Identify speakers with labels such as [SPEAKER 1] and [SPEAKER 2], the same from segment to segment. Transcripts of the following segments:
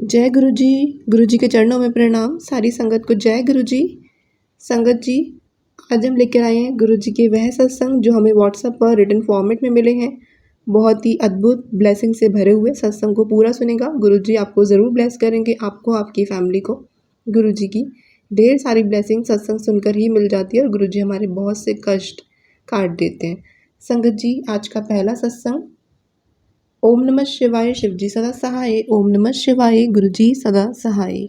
[SPEAKER 1] जय गुरु जी के चरणों में प्रणाम। सारी संगत को जय गुरु जी। संगत जी, आज हम लेकर आए हैं गुरु जी के वह सत्संग जो हमें व्हाट्सएप पर रिटन फॉर्मेट में मिले हैं। बहुत ही अद्भुत ब्लेसिंग से भरे हुए सत्संग को पूरा सुनेगा। गुरु जी आपको ज़रूर ब्लेस करेंगे, आपको, आपकी फैमिली को। गुरु जी की ढेर सारी ब्लेसिंग सत्संग सुनकर ही मिल जाती है और गुरु जी हमारे बहुत से कष्ट काट देते हैं। संगत जी, आज का पहला सत्संग। ओम नमः शिवाय, शिव जी सदा सहाय। ओम नमः शिवाय, गुरु जी सदा सहाय।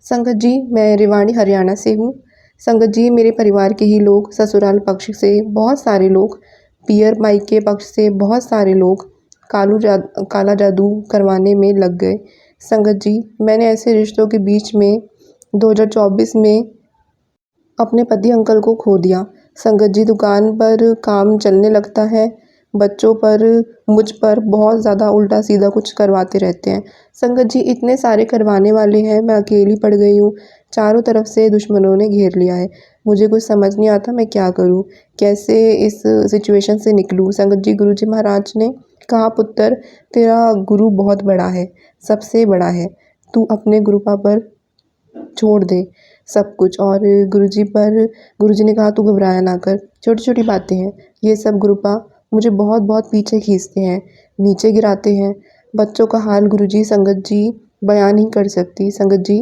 [SPEAKER 1] संगत जी, मैं रेवाड़ी हरियाणा से हूँ। संगत जी, मेरे परिवार के ही लोग, ससुराल पक्ष से बहुत सारे लोग, पियर मायके पक्ष से बहुत सारे लोग काला जादू करवाने में लग गए। संगत जी, मैंने ऐसे रिश्तों के बीच में 2024 में अपने पति अंकल को खो दिया। संगत जी, दुकान पर काम चलने लगता है, बच्चों पर, मुझ पर बहुत ज़्यादा उल्टा सीधा कुछ करवाते रहते हैं। संगत जी, इतने सारे करवाने वाले हैं, मैं अकेली पड़ गई हूँ। चारों तरफ से दुश्मनों ने घेर लिया है। मुझे कुछ समझ नहीं आता मैं क्या करूँ, कैसे इस सिचुएशन से निकलूँ। संगत जी, गुरु जी महाराज ने कहा, पुत्र, तेरा गुरु बहुत बड़ा है, सबसे बड़ा है। तू अपने गुरुपा पर छोड़ दे सब कुछ। और गुरुजी ने कहा, तू घबराया ना कर, छोटी छोटी बातें हैं ये सब। गुरुपा मुझे बहुत बहुत पीछे खींचते हैं, नीचे गिराते हैं। बच्चों का हाल गुरुजी, संगत जी बयान नहीं कर सकती। संगत जी,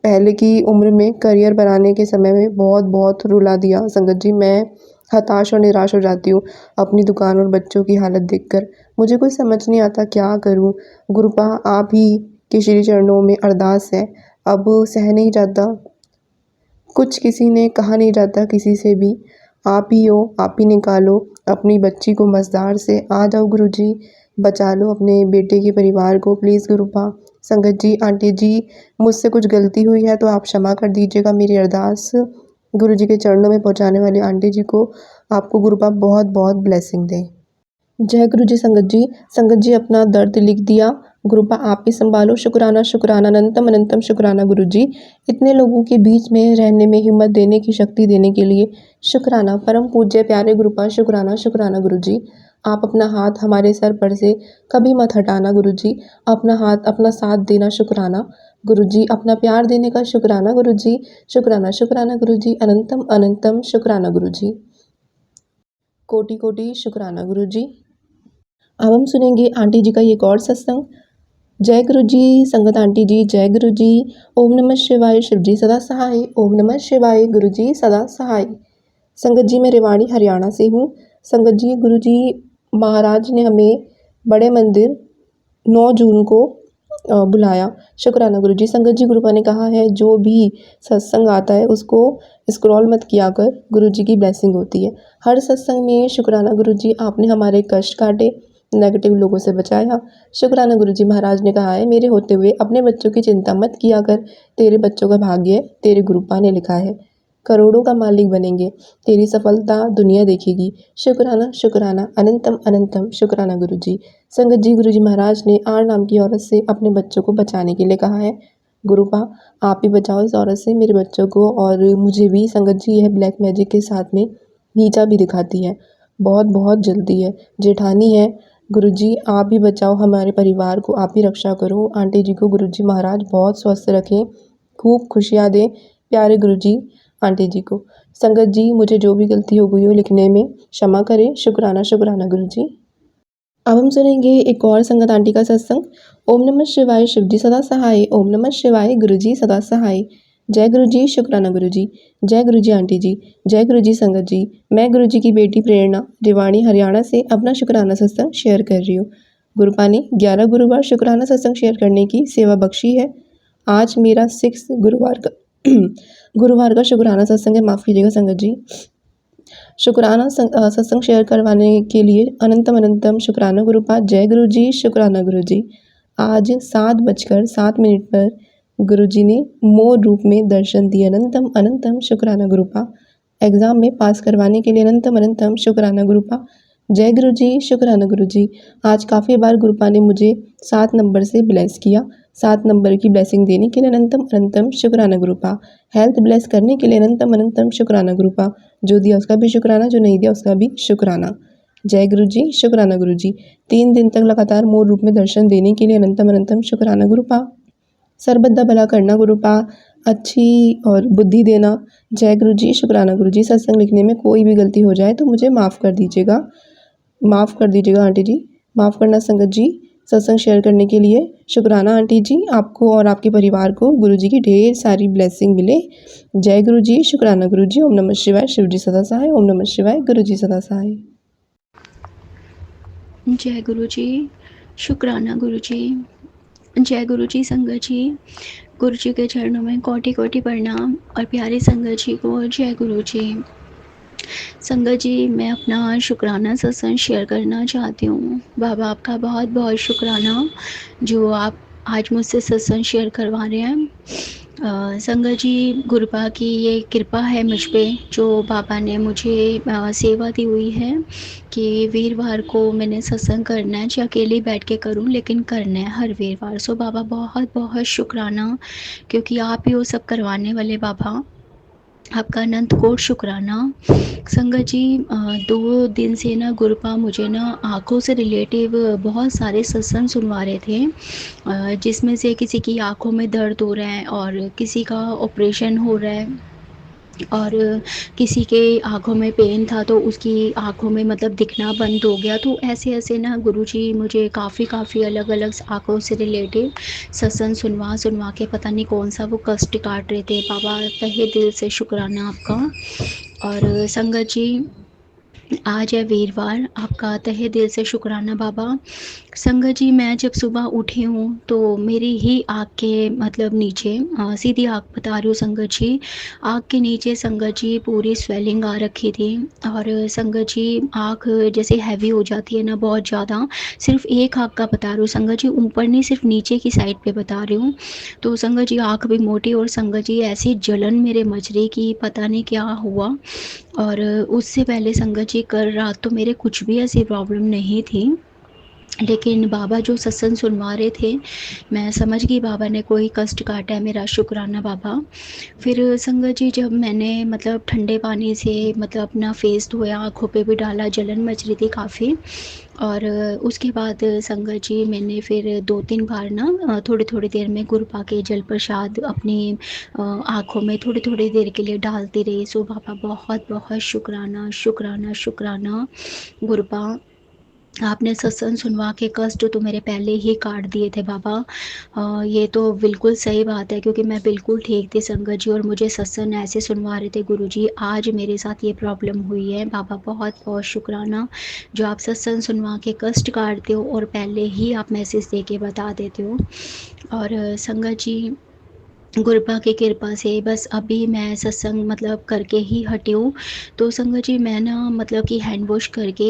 [SPEAKER 1] पहले की उम्र में करियर बनाने के समय में बहुत बहुत रुला दिया। संगत जी, मैं हताश और निराश हो जाती हूँ अपनी दुकान और बच्चों की हालत देखकर। मुझे कुछ समझ नहीं आता क्या करूँ। गुरुपा, आप ही के श्री चरणों में अरदास है। अब सह नहीं जाता, कुछ किसी ने कहा नहीं जाता किसी से भी। आप ही हो, आप ही निकालो अपनी बच्ची को मझधार से। आ जाओ गुरुजी, बचा लो अपने बेटे के परिवार को प्लीज़ गुरुपा। संगत जी, आंटी जी, मुझसे कुछ गलती हुई है तो आप क्षमा कर दीजिएगा। मेरी अरदास गुरुजी के चरणों में पहुंचाने वाली आंटी जी को आपको गुरुपा बहुत बहुत ब्लेसिंग दें। जय गुरु जी। संगत जी अपना दर्द लिख दिया। गुरुपा आप ही संभालो। शुक्राना शुक्राना अनंतम अनंतम शुक्राना गुरु जी, इतने लोगों के बीच में रहने में हिम्मत देने की शक्ति देने के लिए शुक्राना। परम पूज्य प्यारे गुरुपा, शुक्राना शुक्राना गुरु जी। आप अपना हाथ हमारे सर पर से कभी मत हटाना गुरु जी। अपना हाथ, अपना साथ देना शुक्राना गुरु जी। अपना प्यार देने का शुक्राना गुरु जी। शुक्राना शुक्राना गुरु जी। अनंतम अनंतम शुक्राना गुरु जी। कोटि कोटि शुक्राना गुरु जी। अब हम सुनेंगे आंटी जी का एक और सत्संग। जय गुरु जी। संगत आंटी जी, जय गुरु जी। ओम नमः शिवाय, शिव जी सदा सहाय। ओम नमः शिवाय, गुरु जी सदा सहाय। संगत जी, मैं रेवाड़ी हरियाणा से हूँ। संगत जी, गुरु जी महाराज ने हमें बड़े मंदिर 9 जून को बुलाया। शुक्राना गुरु जी। संगत जी, गुरुपा ने कहा है जो भी सत्संग आता है उसको स्क्रॉल मत किया कर, गुरु जी की ब्लेसिंग होती है हर सत्संग में। शुक्राना गुरु जी, आपने हमारे कष्ट काटे, नेगेटिव लोगों से बचाया। शुक्राना गुरु जी महाराज ने कहा है, मेरे होते हुए अपने बच्चों की चिंता मत किया कर, तेरे बच्चों का भाग्य तेरे गुरुपा ने लिखा है, करोड़ों का मालिक बनेंगे, तेरी सफलता दुनिया देखेगी। शुक्राना शुक्राना अनंतम अनंतम शुक्राना गुरु जी। संगत जी, गुरु जी महाराज ने आर नाम की औरत से अपने बच्चों को बचाने के लिए कहा है। गुरुपा आप ही बचाओ इस औरत से मेरे बच्चों को और मुझे भी। संगत जी, यह ब्लैक मैजिक के साथ में नीचा भी दिखाती है, बहुत बहुत जल्दी है, जेठानी है। गुरुजी आप ही बचाओ हमारे परिवार को, आप ही रक्षा करो। आंटी जी को गुरुजी महाराज बहुत स्वस्थ रखें, खूब खुशियाँ दें प्यारे गुरुजी आंटी जी को। संगत जी, मुझे जो भी गलती हो गई हो लिखने में क्षमा करें। शुक्राना शुक्राना गुरुजी। अब हम सुनेंगे एक और संगत आंटी का सत्संग। ओम नमः शिवाय, शिव जी सदा सहाय। ओम नमः शिवाय, गुरु जी सदा सहाय। जय गुरु जी। शुक्राना गुरु जी। जय गुरु जी आंटी जी। जय गुरु जी संगत जी। मैं गुरु जी की बेटी प्रेरणा रेवाड़ी हरियाणा से अपना शुक्राना सत्संग शेयर कर रही हूँ। गुरुपा ने 11 गुरुवार शुक्राना सत्संग शेयर करने की सेवा बख्शी है। आज मेरा 6 गुरुवार का गुरुवार का शुक्राना सत्संग है, माफ़ कीजिएगा संगत जी। शुक्राना सत्संग शेयर करवाने के लिए अनंतम अनंतम शुक्राना गुरुपा। जय गुरु जी। शुक्राना गुरु जी। आज 7:07 पर गुरु जी ने मोर रूप में दर्शन दिए। अनंतम अनंतम शुक्राना गुरुपा। एग्ज़ाम में पास करवाने के लिए अनंतम अनंतम शुक्राना गुरुपा। जय गुरु जी। शुक्राना गुरु जी। आज काफ़ी बार गुरुपा ने मुझे 7 नंबर से ब्लेस किया। 7 नंबर की ब्लेसिंग देने के लिए अनंतम अनंतम शुक्राना गुरुपा। हेल्थ ब्लेस करने के लिए अनंतम अनंतम शुक्राना गुरुपा। जो दिया उसका भी शुक्राना, जो नहीं दिया उसका भी शुक्राना। जय गुरु जी, शुक्राना गुरु जी। 3 दिन तक लगातार मूल रूप में दर्शन देने के लिए अनंतम अनंतम शुक्राना गुरुपा। सर्वदा भला करना गुरुपा, अच्छी और बुद्धि देना। जय गुरु जी, शुक्राना गुरु जी। सत्संग लिखने में कोई भी गलती हो जाए तो मुझे माफ़ कर दीजिएगा। माफ़ कर दीजिएगा आंटी जी, माफ़ करना संगत जी। सत्संग शेयर करने के लिए शुक्राना आंटी जी। आपको और आपके परिवार को गुरु जी की ढेर सारी ब्लेसिंग मिले। जय गुरु जी, शुक्राना गुरु जी। ओम नमः शिवाय। शिव जी सदा सहाय। ओम नमः शिवाय। गुरु जी सदा सहाय।
[SPEAKER 2] जय गुरु जी, शुक्राना गुरु जी। जय गुरु जी, संगत जी। गुरु जी के चरणों में कोटि कोटि प्रणाम और प्यारे संगत जी को जय गुरु जी। संगत जी, मैं अपना शुक्राना सत्संग शेयर करना चाहती हूँ। बाबा आपका बहुत बहुत शुक्राना जो आप आज मुझसे सत्संग शेयर करवा रहे हैं। संगत जी, गुरुपा की ये कृपा है मुझ पे जो बाबा ने मुझे सेवा दी हुई है कि वीरवार को मैंने सत्संग करना है, चाहे अकेले बैठ के करूं लेकिन करना है हर वीरवार। सो बाबा बहुत बहुत शुक्राना, क्योंकि आप ही हो सब करवाने वाले बाबा। आपका अनंत कोट शुक्राना। संगत जी, 2 दिन से ना गुरुपा मुझे ना आँखों से रिलेटिव बहुत सारे सत्संग सुनवा रहे थे, जिसमें से किसी की आँखों में दर्द हो रहा है और किसी का ऑपरेशन हो रहा है और किसी के आँखों में पेन था तो उसकी आँखों में मतलब दिखना बंद हो गया। तो ऐसे-ऐसे ना गुरुजी मुझे काफ़ी अलग-अलग आँखों से रिलेटेड सत्संग सुनवा के पता नहीं कौन-सा वो कष्ट काट रहे थे। बाबा तहे दिल से शुक्राना आपका। और संगत जी, आज है वीरवार, आपका तहे दिल से शुक्राना बाबा। संगत जी, मैं जब सुबह उठी हूँ तो मेरी ही आँख के मतलब नीचे सीधी आँख बता रही हूँ संगत जी, आँख के नीचे संगत जी पूरी स्वेलिंग आ रखी थी। और संगत जी, आँख जैसे हैवी हो जाती है ना बहुत ज़्यादा, सिर्फ एक आँख का बता रही हूँ संगत जी, ऊपर नहीं सिर्फ नीचे की साइड पे बता रही हूँ। तो संगत जी, आँख भी मोटी और संगत जी ऐसी जलन मेरे मचरी की पता नहीं क्या हुआ। और उससे पहले संगत जी कल रात तो मेरे कुछ भी ऐसी प्रॉब्लम नहीं थी, लेकिन बाबा जो सत्संग सुनवा रहे थे, मैं समझ गई बाबा ने कोई कष्ट काटा है मेरा। शुक्राना बाबा। फिर संगत जी, जब मैंने मतलब ठंडे पानी से मतलब अपना फेस धोया, आँखों पे भी डाला, जलन मच रही थी काफ़ी। और उसके बाद संगत जी मैंने फिर 2-3 बार ना थोड़ी-थोड़ी देर में गुरुपा के जल प्रसाद अपनी आँखों में थोड़ी-थोड़ी देर के लिए डालती रही। सो बाबा बहुत-बहुत शुक्राना, शुक्राना, शुक्राना गुरुपा। आपने सत्संग सुनवा के कष्ट तो मेरे पहले ही काट दिए थे बाबा। ये तो बिल्कुल सही बात है, क्योंकि मैं बिल्कुल ठीक थी संगत जी और मुझे सत्संग ऐसे सुनवा रहे थे गुरुजी, आज मेरे साथ ये प्रॉब्लम हुई है। बाबा बहुत-बहुत शुक्राना जो आप सत्संग सुनवा के कष्ट काटते हो और पहले ही आप मैसेज दे के बता देते हो। और संगत जी, गुरुपा की कृपा से बस अभी मैं सत्संग मतलब करके ही हटी हूँ। तो संगत जी, मैं ना मतलब कि हैंड वॉश करके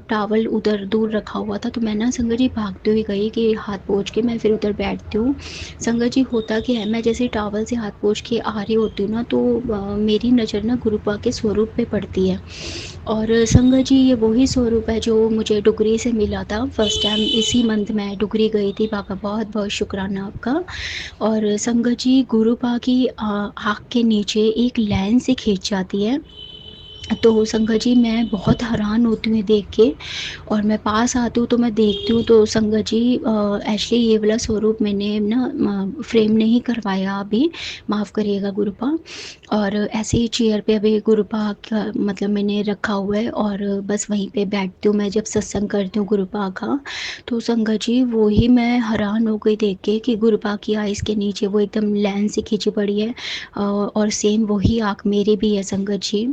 [SPEAKER 2] टॉवल उधर दूर रखा हुआ था, तो मैं ना संगत जी भागते हुए गई कि हाथ पोंछ के मैं फिर उधर बैठती हूँ। संगत जी, होता क्या है, मैं जैसे टॉवल से हाथ पोंछ के आ रही होती हूँ ना तो मेरी नज़र ना गुरुपा के स्वरूप पे पड़ती है। और संगत जी, ये वही स्वरूप है जो मुझे डुगरी से मिला था फर्स्ट टाइम। इसी मंथ मैं डुगरी गई थी। बाबा बहुत-बहुत शुक्राना आपका। और संगत जी, गुरुपा की आँख के नीचे एक लाइन से खींच जाती है। तो संगत जी, मैं बहुत हैरान होती हूँ ये देख के और मैं पास आती हूँ तो मैं देखती हूँ तो संगत जी एक्चुअली ये वाला स्वरूप मैंने ना फ्रेम नहीं करवाया अभी, माफ़ करिएगा गुरुपा। और ऐसे ही चेयर पे अभी गुरुपा का मतलब मैंने रखा हुआ है और बस वहीं पे बैठती हूँ मैं जब सत्संग करती हूँ गुरुपा का। तो संगत जी, वो ही मैं हैरान हो गई देख के कि गुरुपा की आइज़ के नीचे वो एकदम लाइन से खींची पड़ी है। और सेम वही आँख मेरी भी है संगत जी।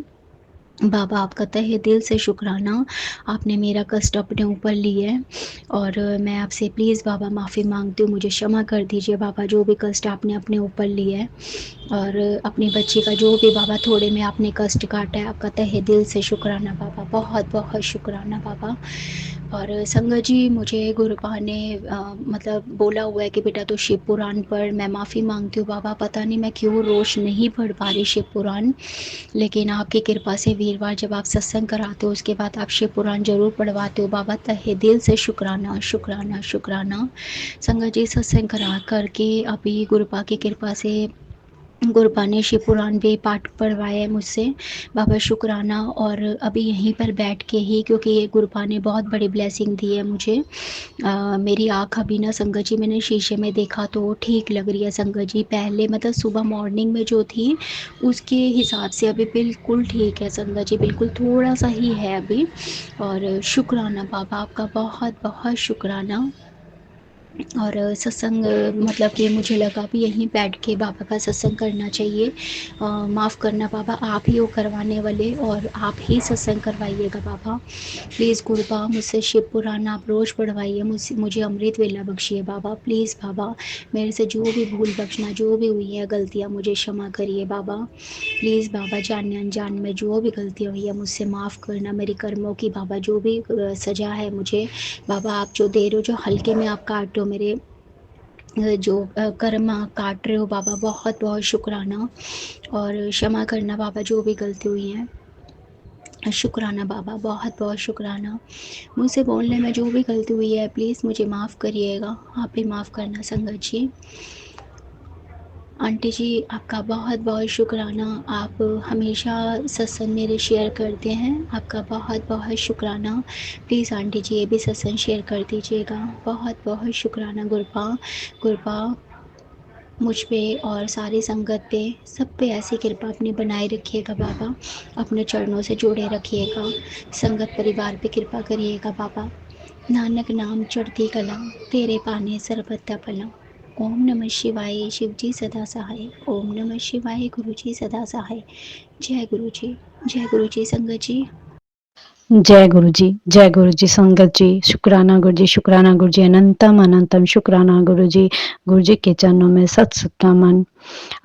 [SPEAKER 2] बाबा आपका तहे दिल से शुक्राना, आपने मेरा कष्ट अपने ऊपर लिया है। और मैं आपसे प्लीज़ बाबा माफ़ी माँगती हूँ, मुझे क्षमा कर दीजिए बाबा, जो भी कष्ट आपने अपने ऊपर लिया है। और अपने बच्चे का जो भी बाबा थोड़े में आपने कष्ट काटा है, आपका तहे दिल से शुक्राना बाबा, बहुत-बहुत शुक्राना बाबा। और संगत जी, मुझे गुरुपा ने मतलब बोला हुआ है कि बेटा तू शिव पुराण पढ़। मैं माफ़ी माँगती हूँ बाबा, पता नहीं मैं क्यों रोज़ नहीं पढ़ पा रही शिव पुराण, लेकिन आपकी कृपा से वीरवार जब आप सत्संग कराते हो उसके बाद आप शिव पुराण ज़रूर पढ़वाते हो बाबा, तहे दिल से शुक्राना, शुक्राना, शुक्राना। संगत जी, सत्संग करा कर के अभी गुरुपा की कृपा से गुरबा ने शिव पुराण भी पाठ पढ़वाया है मुझसे, बाबा शुक्राना। और अभी यहीं पर बैठ के ही, क्योंकि ये गुरबा ने बहुत बड़ी ब्लेसिंग दी है मुझे। मेरी आँख अभी ना संगत जी, मैंने शीशे में देखा तो ठीक लग रही है संगत जी, पहले मतलब सुबह मॉर्निंग में जो थी उसके हिसाब से अभी बिल्कुल ठीक है संगत जी, बिल्कुल थोड़ा सा ही है अभी। और शुक्राना बाबा, आपका बहुत बहुत शुक्राना। और सत्संग मतलब कि मुझे लगा भी यहीं बैठ के बाबा का सत्संग करना चाहिए। माफ़ करना बाबा, आप ही हो करवाने वाले, और आप ही सत्संग करवाइएगा बाबा। प्लीज़ गुरबा मुझसे शिव पुराण आप रोज़ पढ़वाइए, मुझे अमृत वेला बख्शिए बाबा, प्लीज़ बाबा। मेरे से जो भी भूल बख्शना, जो भी हुई है गलतियाँ, मुझे क्षमा करिए बाबा। प्लीज़ बाबा, जान अनजान में जो भी गलतियाँ हुई है मुझसे माफ़ करना, मेरे कर्मों की बाबा जो भी सज़ा है मुझे बाबा, आप जो दे रहे हो, जो हल्के में आप काट रहे हो मेरे जो कर्म काट रहे हो बाबा, बहुत बहुत शुक्राना। और क्षमा करना बाबा जो भी गलती हुई है, शुक्राना बाबा, बहुत बहुत शुक्राना। मुझसे बोलने में जो भी गलती हुई है प्लीज़ मुझे माफ़ करिएगा, आप भी माफ़ करना संगत जी। आंटी जी आपका बहुत बहुत शुक्राना, आप हमेशा सत्संग मेरे शेयर करते हैं, आपका बहुत बहुत शुक्राना। प्लीज़ आंटी जी ये भी सत्संग शेयर कर दीजिएगा, बहुत बहुत शुक्राना गुरबा। गुरबा मुझ पे और सारी संगत पे, सब पे ऐसी कृपा अपनी बनाए रखिएगा बाबा, अपने चरणों से जोड़े रखिएगा, संगत परिवार पे कृपा करिएगा बाबा। नानक नाम चढ़ती कला, तेरे पाने सर्बथा भला। ओम नमः शिवाय, शिव जी सदा सहाय। ओम नमः शिवाय, गुरु जी सदा सहाय। जय गुरु जी, जय गुरु जी संगत जी।
[SPEAKER 3] जय गुरु जी संगत जी, शुक्राना गुरु जी, शुक्राना गुरु जी, अनंतम अनंतम शुक्राना गुरु जी के चरणों में सत सत नमन।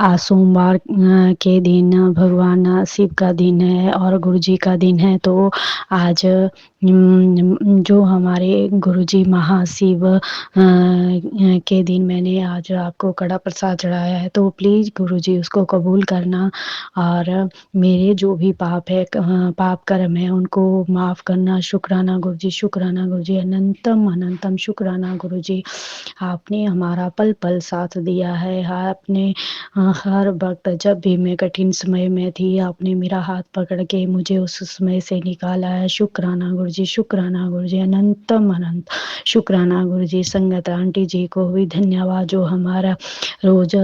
[SPEAKER 3] आज सोमवार के दिन भगवान शिव का दिन है और गुरु जी का दिन है, तो आज जो हमारे गुरु जी महाशिव के दिन मैंने आज आपको कड़ा प्रसाद चढ़ाया है, तो प्लीज़ गुरु जी उसको कबूल करना, और मेरे जो भी पाप कर्म है उनको माफ़ करना। शुक्राना गुरु जी, शुक्राना गुरु जी, अनंतम अनंतम शुक्राना गुरु जी। आपने हमारा पल पल साथ दिया है, आपने हर वक्त जब भी मैं कठिन समय में थी, आपने मेरा हाथ पकड़ के मुझे उस समय से निकाला है। शुक्राना गुरु जी, शुक्राना गुरु जी, अनंतम अनंत शुक्राना गुरु जी। संगत आंटी जी को भी धन्यवाद, जो हमारा रोज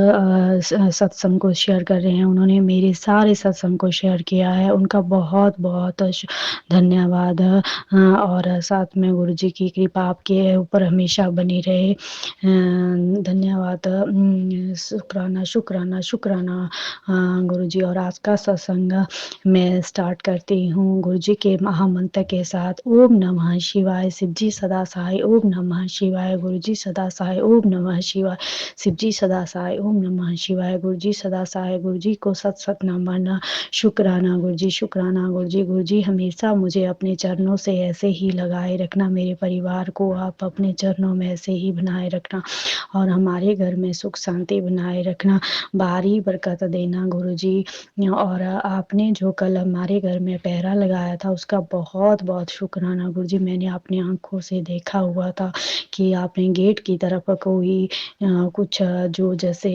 [SPEAKER 3] सत्संग को शेयर कर रहे हैं, उन्होंने मेरे सारे सत्संग को शेयर किया है, उनका बहुत बहुत धन्यवाद। और साथ में गुरु जी की कृपा आपके ऊपर हमेशा बनी रहे। धन्यवाद। शुक्राना शुक्राना शुक्राना गुरु जी। और आज का सत्संग मैं स्टार्ट करती हूँ गुरु जी के महामंत्र के साथ। ओम नमः शिवाय, शिव जी सदा सहाय। ओम नमः शिवाय, गुरु जी सदा सहाय। ओम नमः शिवाय, शिव जी सदा सहाय। ओम नमः शिवाय, गुरु जी सदा सहाय। गुरु जी को सत सत नमन। शुक्राना गुरु जी, शुक्राना गुरु जी। गुरु जी हमेशा मुझे अपने चरणों से ऐसे ही लगाए रखना, मेरे परिवार को आप अपने चरणों में ऐसे ही बनाए रखना, और हमारे घर में सुख शांति बनाए रखना, बारी बरकत देना गुरु जी। और आपने जो कल हमारे घर में पहरा लगाया था उसका बहुत बहुत शुक्राना गुरु जी। मैंने अपनी आंखों से देखा हुआ था कि आपने गेट की तरफ कोई कुछ जो जैसे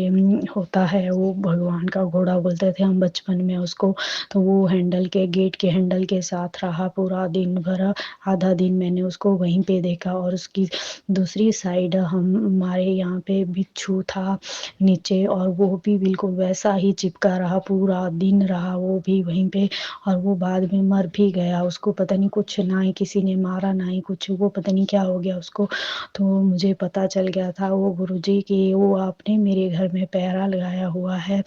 [SPEAKER 3] होता है, वो भगवान का घोड़ा बोलते थे हम बचपन में उसको, तो वो हैंडल के गेट के हैंडल के साथ रहा पूरा दिन भर। आधा दिन मैंने उसको वहीं पे देखा, और उसकी दूसरी साइड हमारे यहाँ पे बिच्छू था नीचे, और वो भी बिल्कुल वैसा ही चिपका रहा, पूरा दिन रहा वो भी वहीं पे, और वो बाद में मर भी गया। उसको पता नहीं कुछ, ना ही किसी ने मारा ना ही कुछ, वो पता नहीं क्या हो गया उसको। तो मुझे पता चल गया था वो गुरुजी कि वो आपने मेरे घर में पहरा लगाया हुआ है,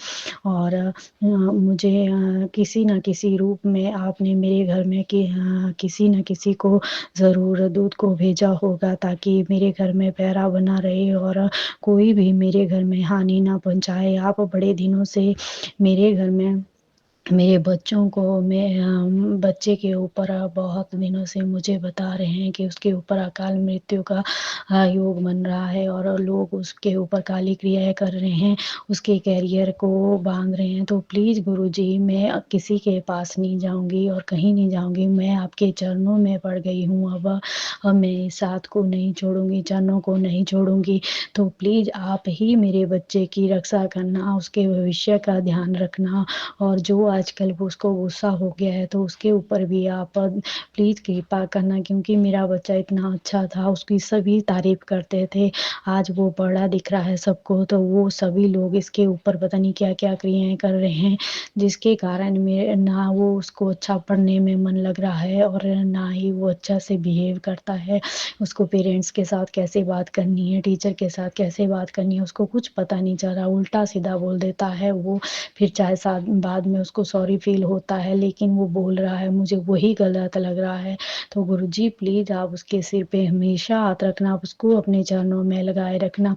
[SPEAKER 3] और मुझे किसी न किसी रूप में आपने मेरे घर में किसी न किसी को ज़रूर दूत को भेजा होगा, ताकि मेरे घर में पहरा बना रहे और कोई भी मेरे घर में हानि ना पहुंचाए। आप बड़े दिनों से मेरे घर में मेरे बच्चों को बच्चे के ऊपर बहुत दिनों से मुझे बता रहे हैं कि उसके ऊपर अकाल मृत्यु का योग बन रहा है और लोग उसके ऊपर काली क्रियाएँ कर रहे हैं, उसके करियर को बाँध रहे हैं। तो प्लीज़ गुरुजी मैं किसी के पास नहीं जाऊँगी और कहीं नहीं जाऊँगी, मैं आपके चरणों में पड़ गई हूँ अब मैं इस साथ को नहीं छोड़ूँगी, चरणों को नहीं छोड़ूँगी। तो प्लीज़ आप ही मेरे बच्चे की रक्षा करना, उसके भविष्य का ध्यान रखना और जो आजकल वो उसको गुस्सा हो गया है तो उसके ऊपर भी आप प्लीज़ कृपा करना क्योंकि मेरा बच्चा इतना अच्छा था, उसकी सभी तारीफ़ करते थे। आज वो बड़ा दिख रहा है सबको तो वो सभी लोग इसके ऊपर पता नहीं क्या-क्या क्रियाएँ कर रहे हैं, जिसके कारण ना वो उसको अच्छा पढ़ने में मन लग रहा है और ना ही वो अच्छा से बिहेव करता है। उसको पेरेंट्स के साथ कैसे बात करनी है, टीचर के साथ कैसे बात करनी है, उसको कुछ पता नहीं चल रहा, उल्टा-सीधा बोल देता है वो। फिर चाहे बाद में उसको सॉरी फ़ील होता है लेकिन वो बोल रहा है मुझे वही गलत लग रहा है। तो गुरुजी प्लीज़ आप उसके सिर पे हमेशा हाथ रखना, आप उसको अपने चरणों में लगाए रखना।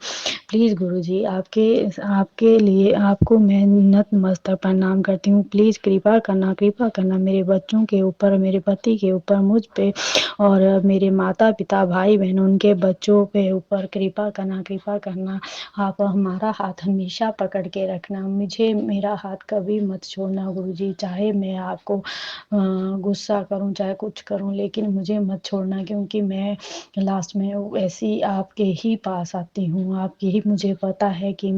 [SPEAKER 3] प्लीज़ गुरुजी आपके आपके लिए आपको मैं नतमस्तक प्रणाम करती हूँ। प्लीज़ कृपा करना मेरे बच्चों के ऊपर, मेरे पति के ऊपर, मुझ पे और मेरे माता-पिता, भाई-बहन उनके बच्चों पे ऊपर कृपा करना। आप हमारा हाथ हमेशा पकड़ के रखना, मुझे मेरा हाथ कभी मत छोड़ना गुरुजी, चाहे मैं आपको गुस्सा करूँ, चाहे कुछ करूँ लेकिन मुझे मत छोड़ना क्योंकि मैं लास्ट में ऐसी आपके ही पास आती हूँ। आपके ही मुझे पता है कि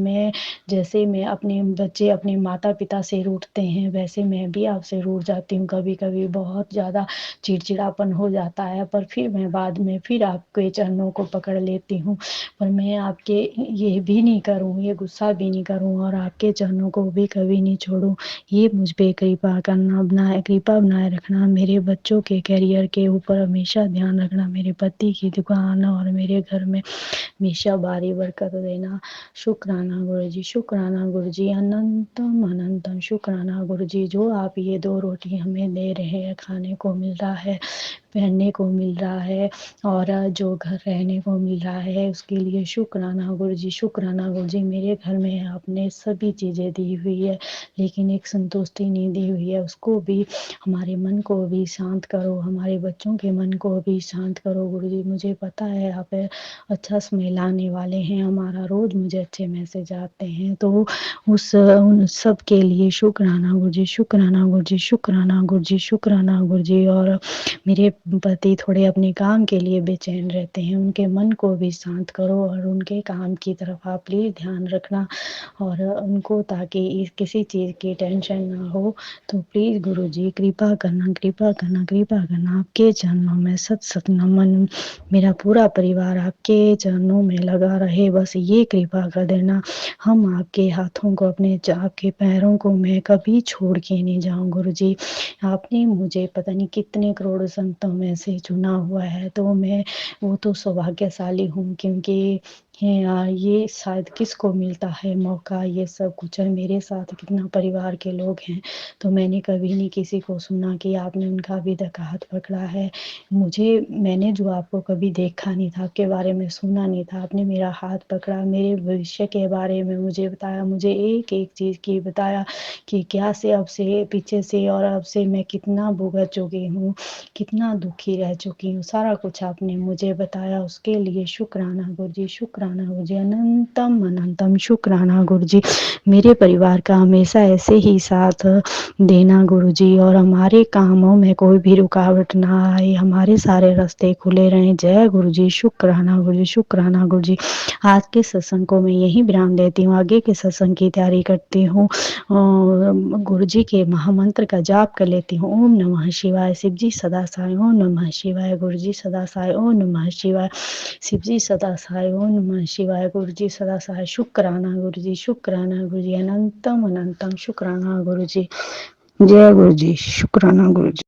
[SPEAKER 3] जैसे मैं अपने बच्चे अपने माता-पिता से रूठते हैं, वैसे मैं भी आपसे रूठ जाती हूँ कभी-कभी बहुत ज़्यादा चिड़चिड़ापन हो जाता है, पर फिर मैं बाद में फिर आपके चरणों को पकड़ लेती हूँ। पर मैं आपके ये भी नहीं करूँ, ये गुस्सा भी नहीं करूँ और आपके चरणों को भी कभी नहीं छोड़ूँ। ये मुझ पे कृपा बनाए रखना, मेरे बच्चों के करियर के ऊपर हमेशा ध्यान रखना, मेरे पति की दुकान और मेरे घर में हमेशा भारी बरकत देना। शुक्राना गुरुजी, अनंतम अनंतम शुक्राना गुरुजी, जो आप ये 2 रोटी हमें दे रहे हैं, खाने को मिल रहा है, पहनने को मिल रहा है और जो घर रहने को मिल रहा है, उसके लिए शुक्राना गुरुजी। मेरे घर में आपने सभी चीज़ें दी हुई है, लेकिन एक संतुष्टि नहीं दी हुई है, उसको भी हमारे मन को भी शांत करो, हमारे बच्चों के मन को भी शांत करो गुरुजी। मुझे पता है आप अच्छा समय लाने वाले हैं, हमारा रोज़ मुझे अच्छे मैसेज आते हैं, तो उन सब के लिए शुक्राना गुरुजी और मेरे पति थोड़े अपने काम के लिए बेचैन रहते हैं, उनके मन को भी शांत करो और उनके काम की तरफ आप प्लीज़ ध्यान रखना और उनको ताकि किसी चीज़ की टेंशन ना हो। तो प्लीज़ गुरुजी कृपा करना आपके चरणों में सत नमन। मेरा पूरा परिवार आपके चरणों में लगा रहे, बस ये कृपा कर देना। हम आपके हाथों को आपके पैरों को मैं कभी छोड़ के नहीं जाऊँ गुरुजी। आपने मुझे पता नहीं कितने करोड़ों संतों में से चुना हुआ है, तो मैं वो तो सौभाग्यशाली हूँ क्योंकि ये शायद किसको मिलता है मौका ये सब कुछ और मेरे साथ कितना परिवार के लोग हैं, तो मैंने कभी नहीं किसी को सुना कि आपने उनका अभी तक हाथ पकड़ा है। मैंने जो आपको कभी देखा नहीं था, आपके बारे में सुना नहीं था, आपने मेरा हाथ पकड़ा, मेरे भविष्य के बारे में मुझे बताया, मुझे एक-एक चीज़ की बताया कि क्या से अब से पीछे से और अब से मैं कितना भुगत चुकी हूँ, कितना दुखी रह चुकी हूँ, सारा कुछ आपने मुझे बताया, उसके लिए शुक्राना गुरुजी, अनंतम अनंतम शुक्राना गुरुजी। मेरे परिवार का हमेशा ऐसे ही साथ देना गुरुजी और हमारे कामों में कोई भी रुकावट ना आए, हमारे सारे रास्ते खुले रहें। जय गुरुजी, शुक्राना गुरुजी। आज के सत्संग को मैं यहीं विराम देती हूँ, आगे के सत्संग की तैयारी करती हूँ। गुरुजी के महामंत्र का जाप कर लेती हूँ। ओम नमः शिवाय, शिव जी सदा सहाय। ओम नमः शिवाय, गुरुजी सदा सहाय। ओम नमः शिवाय, शिव जी सदा सहाय। ओम नमः शिवाय, गुरुजी सदा सहाय। शुक्राना गुरुजी, अनंतम अनंतम शुक्राना गुरुजी। जय गुरुजी, शुक्राना गुरुजी।